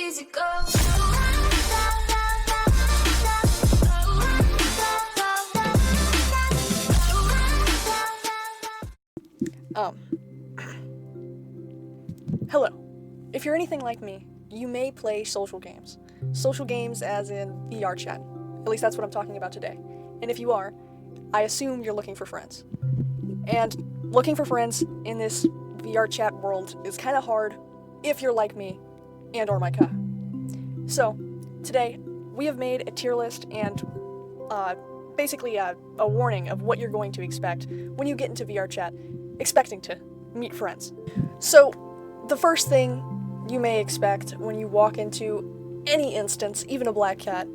easy go. Hello. If you're anything like me, you may play social games. Social games as in VRCHAT. At least that's what I'm talking about today. And if you are, I assume you're looking for friends. And looking for friends in this VRCHAT world is kind of hard if you're like me and or Micah. So, today, we have made a tier list and basically a warning of what you're going to expect when you get into VRCHAT, expecting to meet friends. So, the first thing you may expect when you walk into any instance, even a black cat,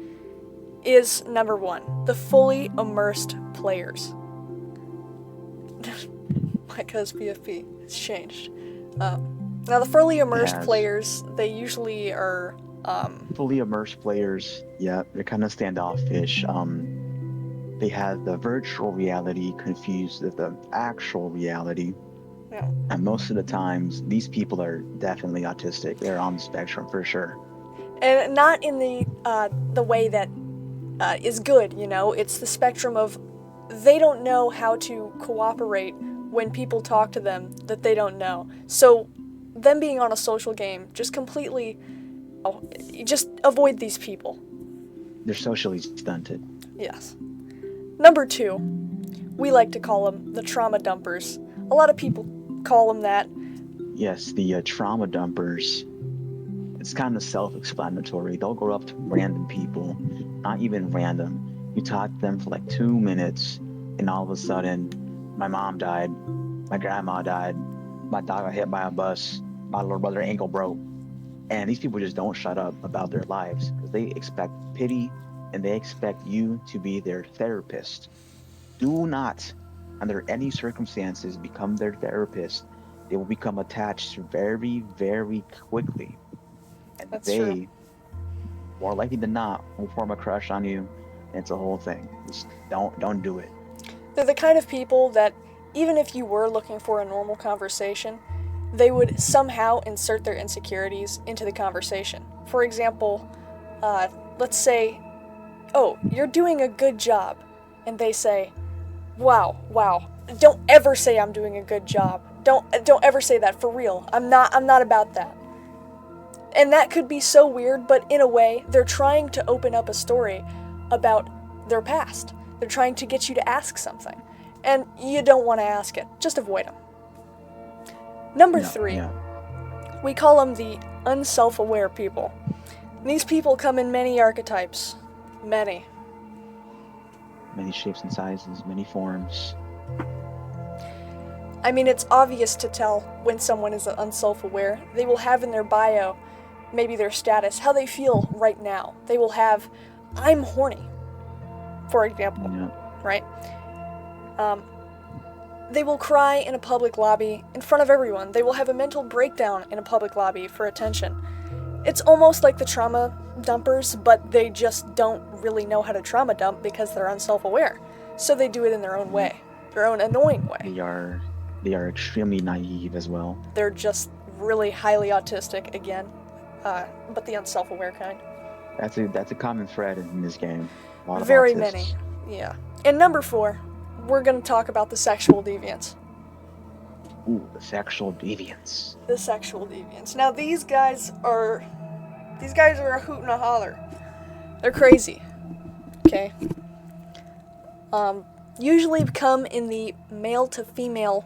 is number one, the fully immersed players. Micah's PFP has changed. Now, the fully immersed players, they usually are... fully immersed players, yeah, they're kind of standoffish. They have the virtual reality confused with the actual reality. Yeah. And most of the times, these people are definitely autistic. They're on the spectrum for sure. And not in the way that is good, you know? It's the spectrum of they don't know how to cooperate when people talk to them that they don't know. So them being on a social game, just completely, just avoid these people. They're socially stunted. Yes. Number two, we like to call them the trauma dumpers. A lot of people call them that. Yes, the trauma dumpers. It's kind of self-explanatory. They'll go up to random people, not even random. You talk to them for like 2 minutes, and all of a sudden, my mom died, my grandma died, my dog got hit by a bus, my little brother ankle broke. And these people just don't shut up about their lives because they expect pity and they expect you to be their therapist. Do not, under any circumstances, become their therapist. They will become attached very, very quickly. And That's they, true. more likely than not, will form a crush on you. And it's a whole thing. Just don't do it. They're the kind of people that, even if you were looking for a normal conversation, they would somehow insert their insecurities into the conversation. For example, let's say, "Oh, you're doing a good job," and they say, "Wow, don't ever say I'm doing a good job. Don't ever say that, for real. I'm not about that." And that could be so weird, but in a way, they're trying to open up a story about their past. They're trying to get you to ask something. And you don't want to ask it. Just avoid them. Number three, we call them the unself-aware people. These people come in many archetypes. Many shapes and sizes, many forms. I mean, it's obvious to tell when someone is unself-aware. They will have in their bio, maybe their status, how they feel right now. They will have, "I'm horny," for example, right? They will cry in a public lobby in front of everyone. They will have a mental breakdown in a public lobby for attention. It's almost like the trauma dumpers, but they just don't really know how to trauma dump because they're unself-aware. So they do it in their own way, their own annoying way. They are extremely naive as well. They're just really highly autistic again, but the unself-aware kind. That's a common thread in this game. A lot of Very autists. many, yeah. And number four, we're going to talk about the sexual deviants. Ooh, the sexual deviants. The sexual deviants. Now these guys are a hoot and a holler. They're crazy. Okay. Usually come in the male to female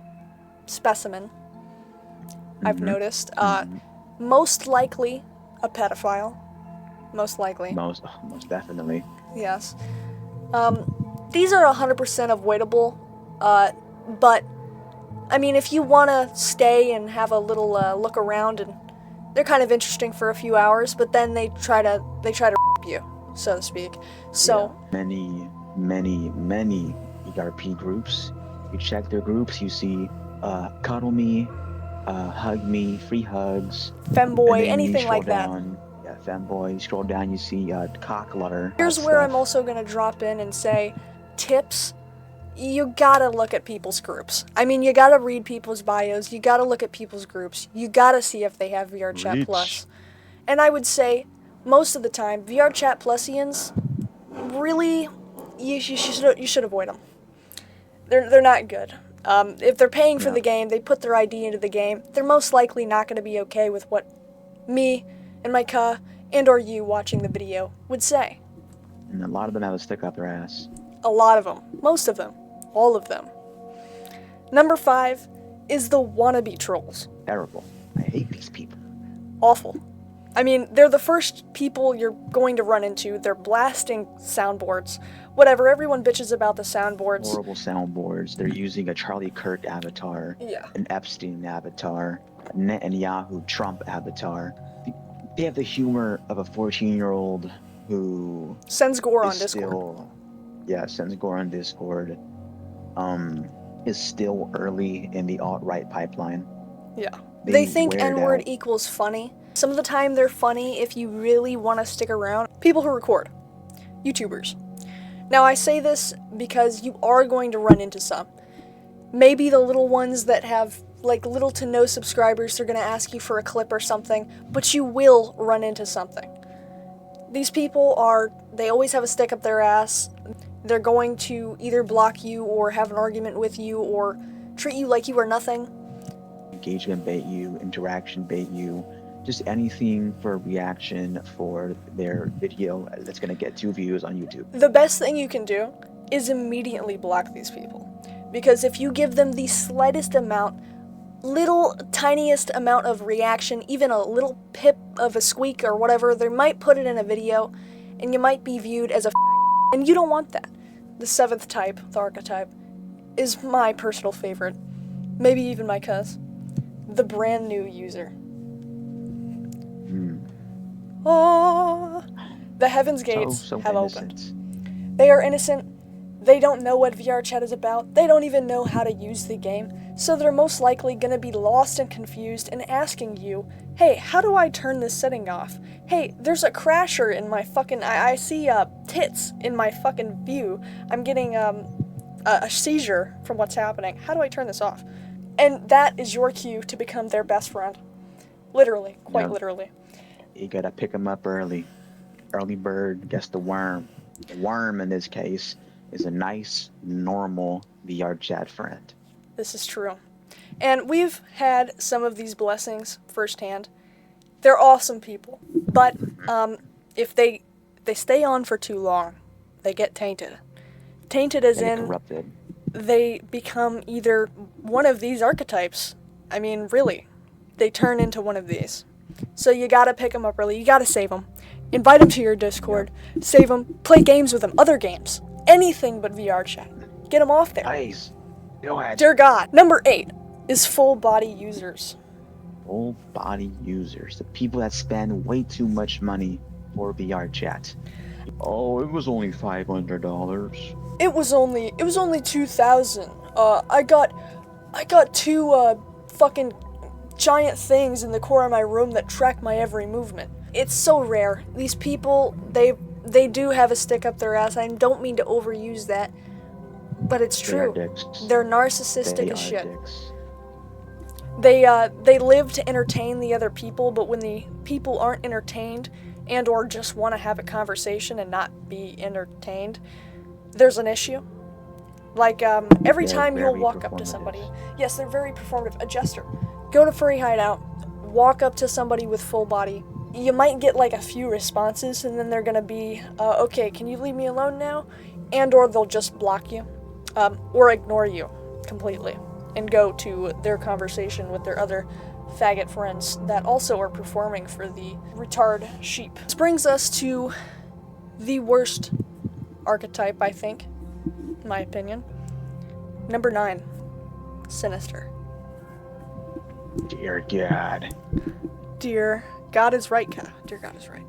specimen. I've noticed. Most likely a pedophile. Most likely. Most definitely. Yes. These are 100% avoidable, but, I mean, if you want to stay and have a little look around, and they're kind of interesting for a few hours, but then they try to rip you, so to speak. So yeah, many ERP groups. You check their groups, you see cuddle me, hug me, free hugs, femboy, anything like that. Yeah, femboy. You scroll down, you see cock lutter. Here's where I'm also going to drop in and say, tips, you gotta look at people's groups. I mean, you gotta read people's bios, you gotta look at people's groups, you gotta see if they have VRChat Plus. And I would say, most of the time, VRCHAT Plusians, really, you should avoid them. They're not good. If they're paying for the game, they put their ID into the game, they're most likely not going to be okay with what me and my cuh and or you watching the video would say. And a lot of them have a stick up their ass. A lot of them. Most of them. All of them. Number 5 is the wannabe trolls. Terrible. I hate these people. Awful. I mean, they're the first people you're going to run into. They're blasting soundboards. Whatever, everyone bitches about the soundboards. Horrible soundboards. They're using a Charlie Kirk avatar, an Epstein avatar, a Netanyahu Trump avatar. They have the humor of a 14-year-old who sends gore on Discord. Sends gore on Discord. Is still early in the alt-right pipeline. Yeah. They think N-word equals funny. Some of the time they're funny if you really want to stick around. People who record. YouTubers. Now I say this because you are going to run into some. Maybe the little ones that have like little to no subscribers, they're going to ask you for a clip or something, but you will run into something. These people they always have a stick up their ass. They're going to either block you or have an argument with you or treat you like you are nothing. Engagement bait you, interaction bait you, just anything for a reaction for their video that's going to get 2 views on YouTube. The best thing you can do is immediately block these people. Because if you give them the slightest amount, tiniest amount of reaction, even a little pip of a squeak or whatever, they might put it in a video and you might be viewed as a and you don't want that. The 7th type, the archetype, is my personal favorite. Maybe even my cuz. The brand new user. Oh, the heaven's gates have opened. They are innocent. They don't know what VRChat is about. They don't even know how to use the game. So they're most likely going to be lost and confused and asking you, hey, how do I turn this setting off? Hey, there's a crasher in my fucking... I see tits in my fucking view. I'm getting a seizure from what's happening. How do I turn this off? And that is your cue to become their best friend. Literally. Quite literally. You gotta pick them up early. Early bird gets the worm. The worm, in this case, is a nice, normal VRChat friend. This is true. And we've had some of these blessings firsthand. They're awesome people. But if they stay on for too long, they get tainted. Tainted as in corrupted. They become either one of these archetypes. I mean, really. They turn into one of these. So you gotta pick them up early. You gotta save them. Invite them to your Discord. Save them. Play games with them. Other games. Anything but VRChat. Get them off there. Nice. Go ahead. Dear God. Number 8 is full body users. Full body users. The people that spend way too much money for VRChat. Oh, it was only $500. It was only $2,000. I got 2 fucking giant things in the corner of my room that track my every movement. It's so rare. These people, they do have a stick up their ass. I don't mean to overuse that, but it's true. They're narcissistic as shit. They live to entertain the other people, but when the people aren't entertained and or just want to have a conversation and not be entertained, there's an issue. Like, every time you'll walk up to somebody, yes, they're very performative, a jester. Go to Furry Hideout, walk up to somebody with full body. You might get like a few responses and then they're gonna be, okay, can you leave me alone now? And or they'll just block you, or ignore you completely and go to their conversation with their other faggot friends that also are performing for the retard sheep. This brings us to the worst archetype, I think, in my opinion. Number 9, Sinister. Dear God. Dear God is right, Dear God is right.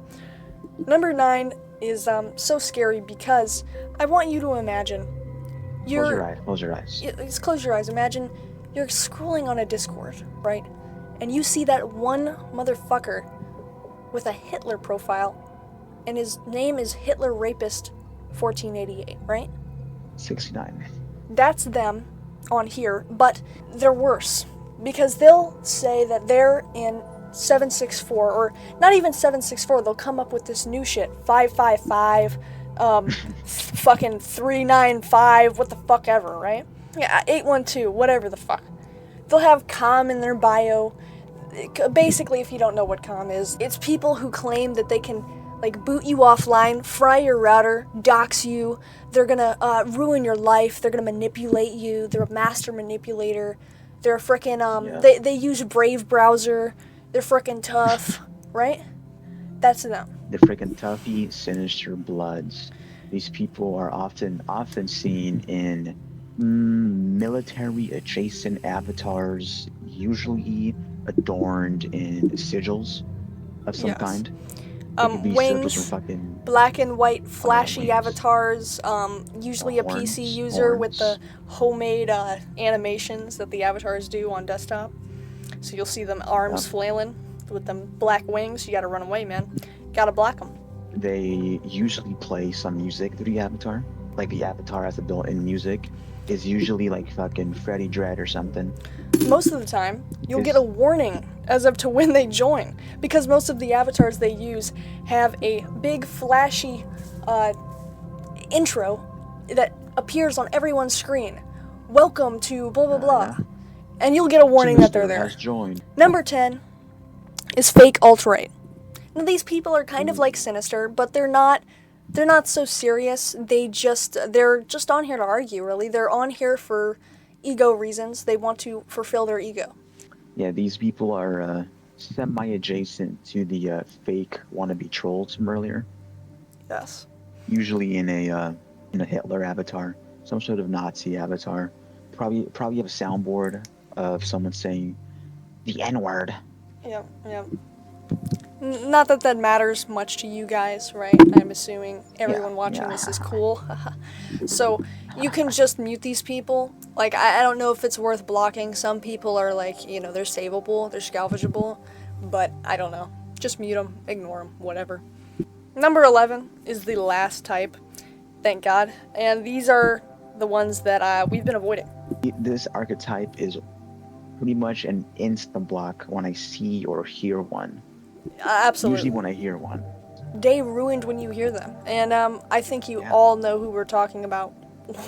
Number 9 is so scary because I want you to imagine Close your eyes. Just close your eyes. Imagine you're scrolling on a Discord, right? And you see that one motherfucker with a Hitler profile, and his name is Hitler Rapist 1488, right? 69. That's them on here, but they're worse. Because they'll say that they're in 764, or not even 764, they'll come up with this new shit, 555, fucking 395, what the fuck ever, right? Yeah, 812, whatever the fuck. They'll have comm in their bio. Basically, if you don't know what comm is, it's people who claim that they can, like, boot you offline, fry your router, dox you, they're gonna ruin your life, they're gonna manipulate you, they're a master manipulator, they're a frickin', they use Brave browser, they're frickin' tough, right? That's them. The freaking toughy, sinister bloods. These people are often seen in military adjacent avatars, usually adorned in sigils of some Yes. kind. It could be Wings, sigils or fucking black and white flashy wings. avatars, usually a Horns, PC user with the horns. homemade animations that the avatars do on desktop. So you'll see them arms flailing with them black wings. You gotta run away, man. Gotta block them. They usually play some music through the avatar. Like the avatar has a built-in music. Is usually like fucking Freddy Dread or something. Most of the time, you'll get a warning as of to when they join, because most of the avatars they use have a big flashy intro that appears on everyone's screen. Welcome to blah blah blah. Yeah. And you'll get a warning that they're Sinister there. has joined. Number 10 is fake alt-right. Now these people are kind of like Sinister, but they're not so serious. They're just on here to argue, really. They're on here for ego reasons. They want to fulfill their ego. Yeah, these people are semi-adjacent to the fake wannabe trolls from earlier. Yes. Usually in a Hitler avatar, some sort of Nazi avatar. Probably have a soundboard of someone saying the N-word. Yep. Not that matters much to you guys, right? I'm assuming everyone watching this is cool. So you can just mute these people. Like, I don't know if it's worth blocking. Some people are like, they're savable, they're salvageable, but I don't know. Just mute them, ignore them, whatever. Number 11 is the last type, thank God. And these are the ones that we've been avoiding. This archetype is pretty much an instant block when I see or hear one. Absolutely. Usually when I hear one. Day ruined when you hear them. And I think you all know who we're talking about.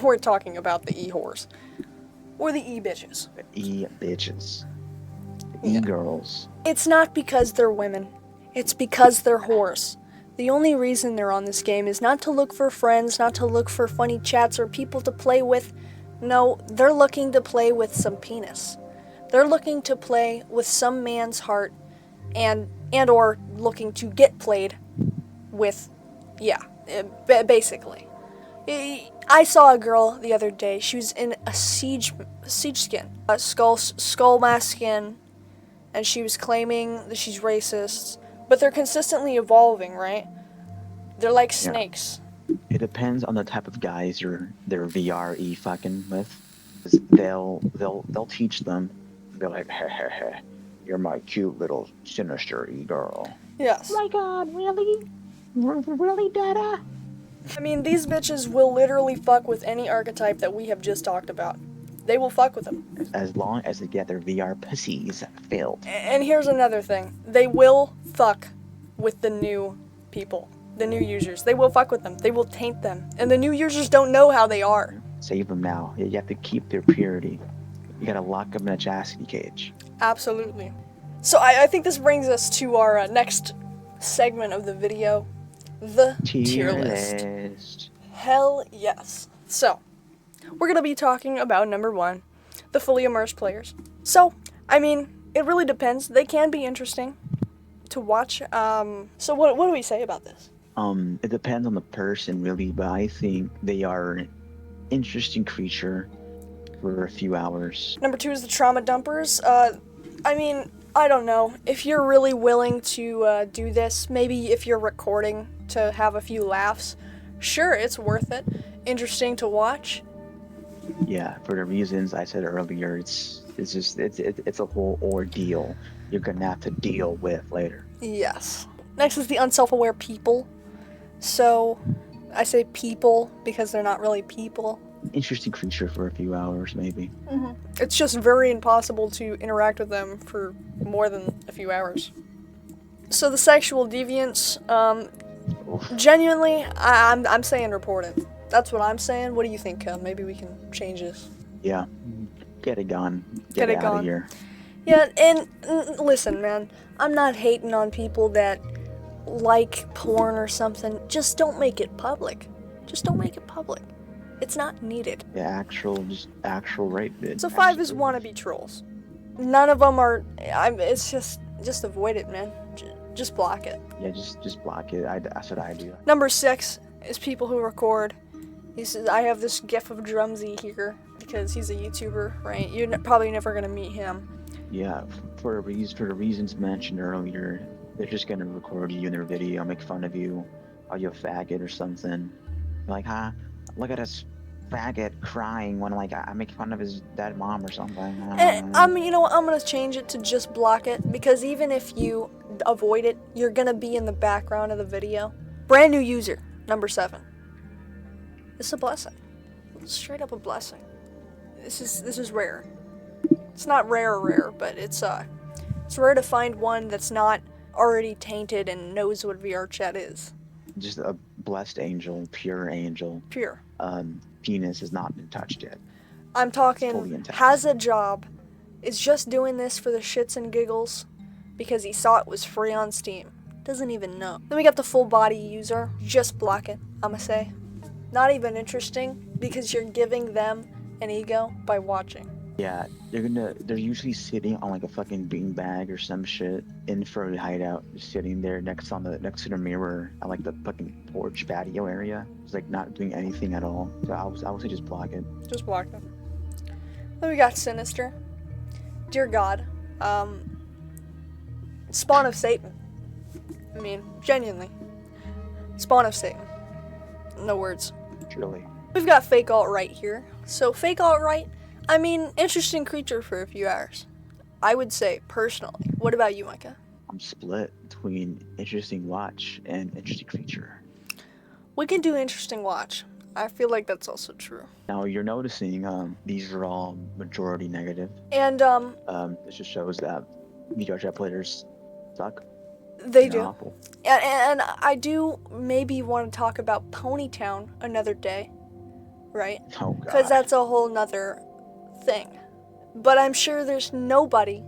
We're talking about the E-whores. Or the E-bitches. The E-bitches. The E-girls. It's not because they're women. It's because they're whores. The only reason they're on this game is not to look for friends, not to look for funny chats or people to play with. No, they're looking to play with some penis. They're looking to play with some man's heart and or looking to get played with, basically. I saw a girl the other day. She was in a siege skin, a skull mask skin, and she was claiming that she's racist. But they're consistently evolving, right? They're like snakes. It depends on the type of guys they're VRE fucking with. 'Cause they'll teach them. They're like, hey, you're my cute little sinister E-girl. Yes. Oh my God, really? Really, Dada? I mean, these bitches will literally fuck with any archetype that we have just talked about. They will fuck with them. As long as they get their VR pussies filled. And here's another thing. They will fuck with the new people. The new users. They will fuck with them. They will taint them. And the new users don't know how they are. Save them now. You have to keep their purity. You gotta lock them in a chastity cage. Absolutely. So I think this brings us to our next segment of the video. The tier list. Hell yes. So, we're going to be talking about number 1, the fully immersed players. So, I mean, it really depends. They can be interesting to watch. So what do we say about this? It depends on the person, really, but I think they are an interesting creature for a few hours. Number 2 is the trauma dumpers. I mean, I don't know. If you're really willing to do this, maybe if you're recording to have a few laughs, sure, it's worth it. Interesting to watch. Yeah, for the reasons I said earlier, it's a whole ordeal you're gonna have to deal with later. Yes. Next is the unself-aware people. So, I say people because they're not really people. Interesting creature for a few hours, maybe. It's just very impossible to interact with them for more than a few hours. So the sexual deviance, Oof. genuinely, I'm saying report it. That's what I'm saying. What do you think, maybe we can change this? Yeah. Get it gone. Get it out gone. of here. Yeah, and listen, man, I'm not hating on people that like porn or something. Just don't make it public. Just don't make it public. It's not needed. Yeah, actual rape vid. So 5 is wannabe trolls. None of them are. It's just avoid it, man. Just block it. Yeah, just block it. That's what I do. Number 6 is people who record. He says, I have this gif of Drumsy here because he's a YouTuber, right? You're probably never gonna meet him. Yeah, for the reasons mentioned earlier, they're just gonna record you in their video, make fun of you, are you a faggot or something? Like, huh? Look at this faggot crying when like I make fun of his dead mom or something. And you know what? I'm gonna change it to just block it because even if you avoid it, you're gonna be in the background of the video. Brand new user, number 7. It's a blessing. Straight up a blessing. This is rare. It's not rare, but it's rare to find one that's not already tainted and knows what VRCHAT is. Just a blessed angel, pure angel. Pure. Penis has not been touched yet. I'm Fully talking intact. has a job, is just doing this for the shits and giggles because he saw it was free on Steam. Doesn't even know. Then we got the full body user. Just block it, I'ma say. Not even interesting because you're giving them an ego by watching. Yeah, they're usually sitting on like a fucking beanbag or some shit in Furry Hideout, just sitting there next to the mirror at like the fucking porch patio area. It's like not doing anything at all. So I would say just block it. Just block them. Then we got Sinister. Dear God. Spawn of Satan. I mean, genuinely. Spawn of Satan. No words. Truly. We've got fake alt-right here. So fake alt-right, I mean, interesting creature for a few hours. I would say, personally. What about you, Micah? I'm split between interesting watch and interesting creature. We can do interesting watch. I feel like that's also true. Now you're noticing these are all majority negative. And This just shows that VRCHAT players suck. they They're do. awful. And I do maybe want to talk about Ponytown another day, right? Oh god. Because that's a whole nother thing. But I'm sure there's nobody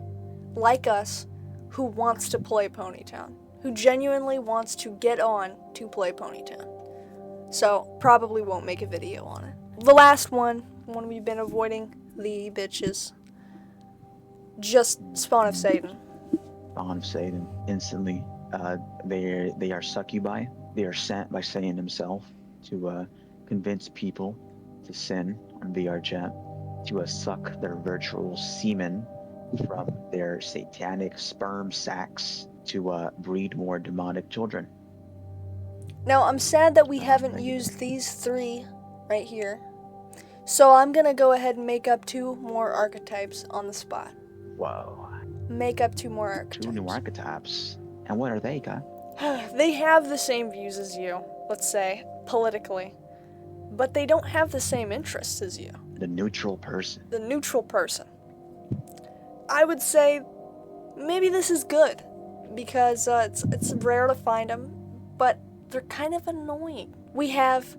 like us who wants to play Ponytown, who genuinely wants to get on to play Ponytown. So, probably won't make a video on it. The last one we've been avoiding, the bitches. Just Spawn of Satan. Spawn of Satan instantly. They are succubi. They are sent by Satan himself to convince people to sin on VRChat, to suck their virtual semen from their satanic sperm sacs to breed more demonic children. Now, I'm sad that we haven't used these 3 right here. So I'm gonna go ahead and make up 2 more archetypes on the spot. Whoa. Make up 2 more archetypes. 2 new archetypes. And what are they, God? They have the same views as you, let's say, politically. But they don't have the same interests as you. The neutral person. The neutral person. I would say maybe this is good. Because it's rare to find them. But they're kind of annoying. We have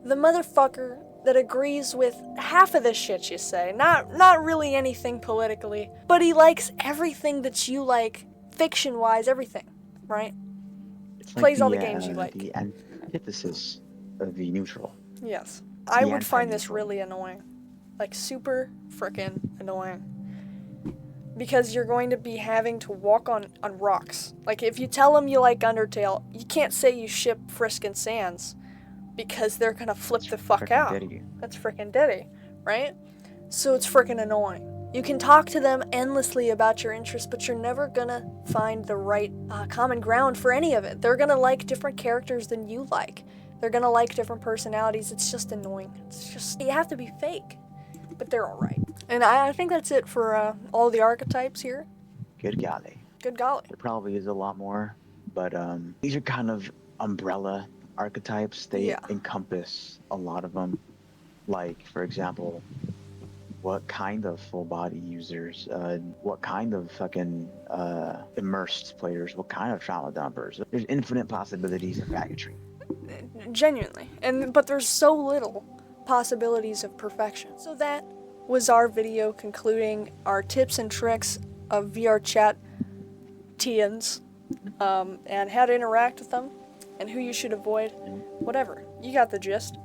the motherfucker that agrees with half of the shit you say. Not really anything politically. But he likes everything that you like, fiction-wise, everything. Right? It's Plays all the games you like. The antithesis of the neutral. Yes. I The would find this anti-neutral. really annoying. Like, super frickin' annoying. Because you're going to be having to walk on rocks. Like, if you tell them you like Undertale, you can't say you ship Frisk and Sans. Because they're gonna flip the fuck Frickin' out. Diddy. That's frickin' Diddy, right? So it's frickin' annoying. You can talk to them endlessly about your interests, but you're never gonna find the right common ground for any of it. They're gonna like different characters than you like. They're gonna like different personalities. It's just annoying. It's just, you have to be fake. But they're alright. And I think that's it for all the archetypes here. Good golly. Good golly. There probably is a lot more, but these are kind of umbrella archetypes. They Yeah. encompass a lot of them. Like, for example, what kind of full body users, what kind of fucking immersed players, what kind of trauma dumpers. There's infinite possibilities of faggotry. Genuinely. But there's so little possibilities of perfection. So that was our video concluding our tips and tricks of VRCHAT TNs, and how to interact with them, and who you should avoid, whatever. You got the gist.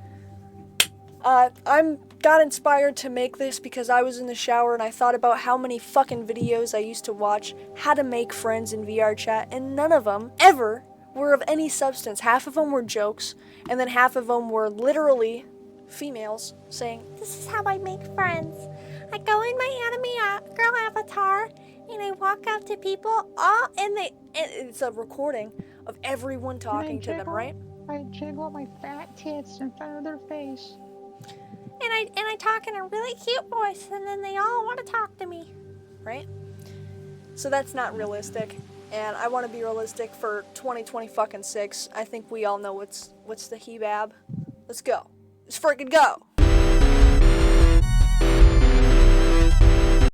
I'm got inspired to make this because I was in the shower and I thought about how many fucking videos I used to watch, how to make friends in VRChat, and none of them ever were of any substance. Half of them were jokes, and then half of them were literally females saying, "This is how I make friends. I go in my anime girl avatar, and I walk up to people, and it's a recording of everyone talking to them, right? I jiggle my fat tits in front of their face. And I talk in a really cute voice, and then they all want to talk to me, right? So that's not realistic, and I want to be realistic for 2026. I think we all know what's the hebab. Let's go. Let's freaking go.